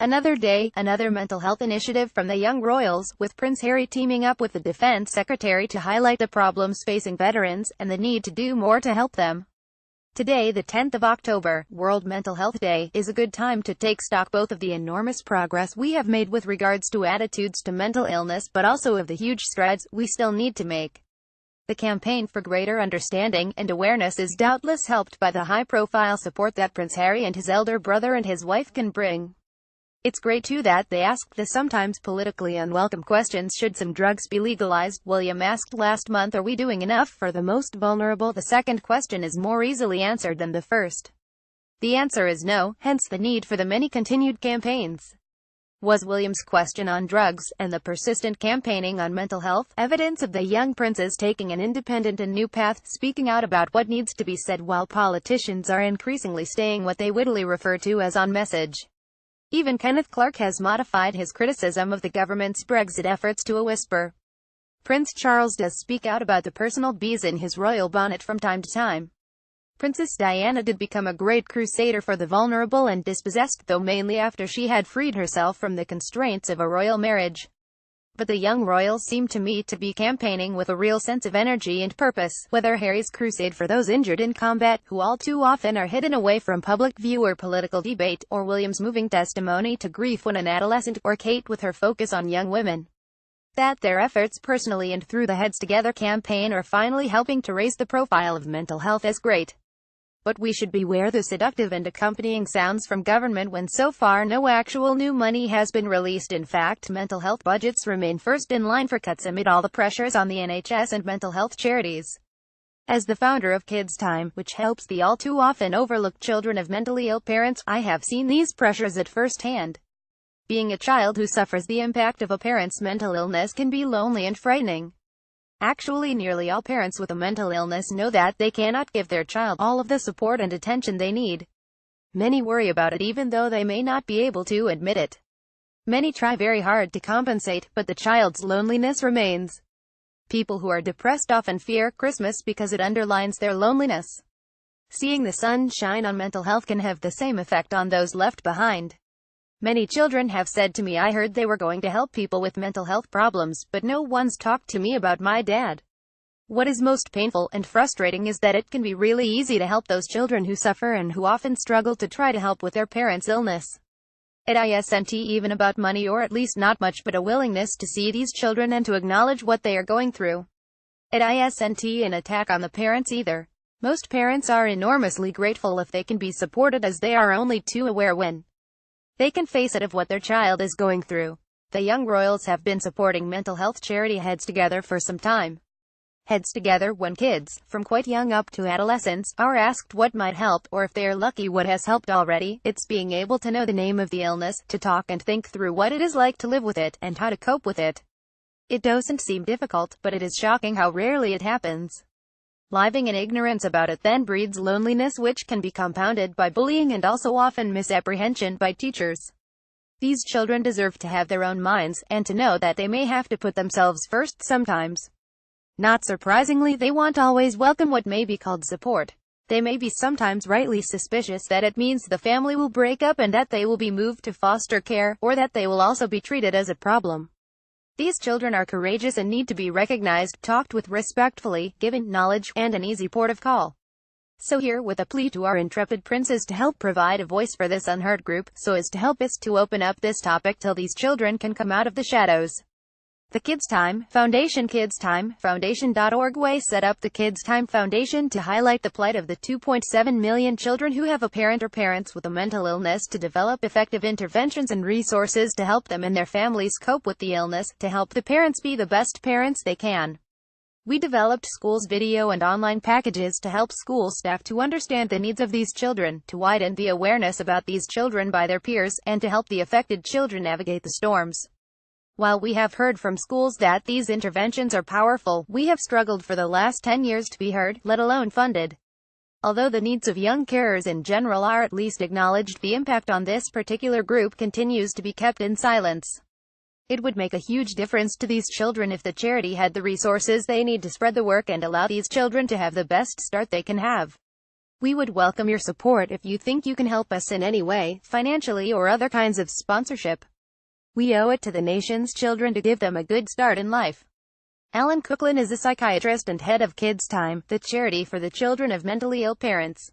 Another day, another mental health initiative from the young royals, with Prince Harry teaming up with the Defense Secretary to highlight the problems facing veterans, and the need to do more to help them. Today, the 10th of October, World Mental Health Day, is a good time to take stock both of the enormous progress we have made with regards to attitudes to mental illness, but also of the huge strides we still need to make. The campaign for greater understanding and awareness is doubtless helped by the high-profile support that Prince Harry and his elder brother and his wife can bring. It's great too that they asked the sometimes politically unwelcome questions: should some drugs be legalized? William asked last month, are we doing enough for the most vulnerable? The second question is more easily answered than the first. The answer is no, hence the need for the many continued campaigns. Was William's question on drugs, and the persistent campaigning on mental health, evidence of the young princes taking an independent and new path, speaking out about what needs to be said while politicians are increasingly staying what they wittily refer to as on message. Even Kenneth Clark has modified his criticism of the government's Brexit efforts to a whisper. Prince Charles does speak out about the personal bees in his royal bonnet from time to time. Princess Diana did become a great crusader for the vulnerable and dispossessed, though mainly after she had freed herself from the constraints of a royal marriage. But the young royals seem to me to be campaigning with a real sense of energy and purpose, whether Harry's crusade for those injured in combat, who all too often are hidden away from public view or political debate, or William's moving testimony to grief when an adolescent, or Kate with her focus on young women. That their efforts personally and through the Heads Together campaign are finally helping to raise the profile of mental health is great. But we should beware the seductive and accompanying sounds from government when so far no actual new money has been released. In fact, mental health budgets remain first in line for cuts amid all the pressures on the NHS and mental health charities. As the founder of Kids Time, which helps the all too often overlooked children of mentally ill parents, I have seen these pressures at first hand. Being a child who suffers the impact of a parent's mental illness can be lonely and frightening. Actually, nearly all parents with a mental illness know that they cannot give their child all of the support and attention they need. Many worry about it even though they may not be able to admit it. Many try very hard to compensate, but the child's loneliness remains. People who are depressed often fear Christmas because it underlines their loneliness. Seeing the sun shine on mental health can have the same effect on those left behind. Many children have said to me, I heard they were going to help people with mental health problems, but no one's talked to me about my dad. What is most painful and frustrating is that it can be really easy to help those children who suffer and who often struggle to try to help with their parents' illness. It isn't even about money, or at least not much, but a willingness to see these children and to acknowledge what they are going through. It isn't an attack on the parents either. Most parents are enormously grateful if they can be supported, as they are only too aware when they can face it of what their child is going through. The young royals have been supporting mental health charity Heads Together for some time. Heads Together, when kids, from quite young up to adolescents, are asked what might help, or if they are lucky what has helped already, it's being able to know the name of the illness, to talk and think through what it is like to live with it, and how to cope with it. It doesn't seem difficult, but it is shocking how rarely it happens. Living in ignorance about it then breeds loneliness, which can be compounded by bullying and also often misapprehension by teachers. These children deserve to have their own minds, and to know that they may have to put themselves first sometimes. Not surprisingly, they won't always welcome what may be called support. They may be sometimes rightly suspicious that it means the family will break up and that they will be moved to foster care, or that they will also be treated as a problem. These children are courageous and need to be recognized, talked with respectfully, given knowledge, and an easy port of call. So here, with a plea to our intrepid princes to help provide a voice for this unheard group, so as to help us to open up this topic till these children can come out of the shadows. The Kids Time Foundation. Kids Time Foundation.org way set up the Kids Time Foundation to highlight the plight of the 2.7 million children who have a parent or parents with a mental illness, to develop effective interventions and resources to help them and their families cope with the illness, to help the parents be the best parents they can. We developed schools video and online packages to help school staff to understand the needs of these children, to widen the awareness about these children by their peers, and to help the affected children navigate the storms. While we have heard from schools that these interventions are powerful, we have struggled for the last 10 years to be heard, let alone funded. Although the needs of young carers in general are at least acknowledged, the impact on this particular group continues to be kept in silence. It would make a huge difference to these children if the charity had the resources they need to spread the work and allow these children to have the best start they can have. We would welcome your support if you think you can help us in any way, financially or other kinds of sponsorship. We owe it to the nation's children to give them a good start in life. Alan Cooklin is a psychiatrist and head of Kids Time, the charity for the children of mentally ill parents.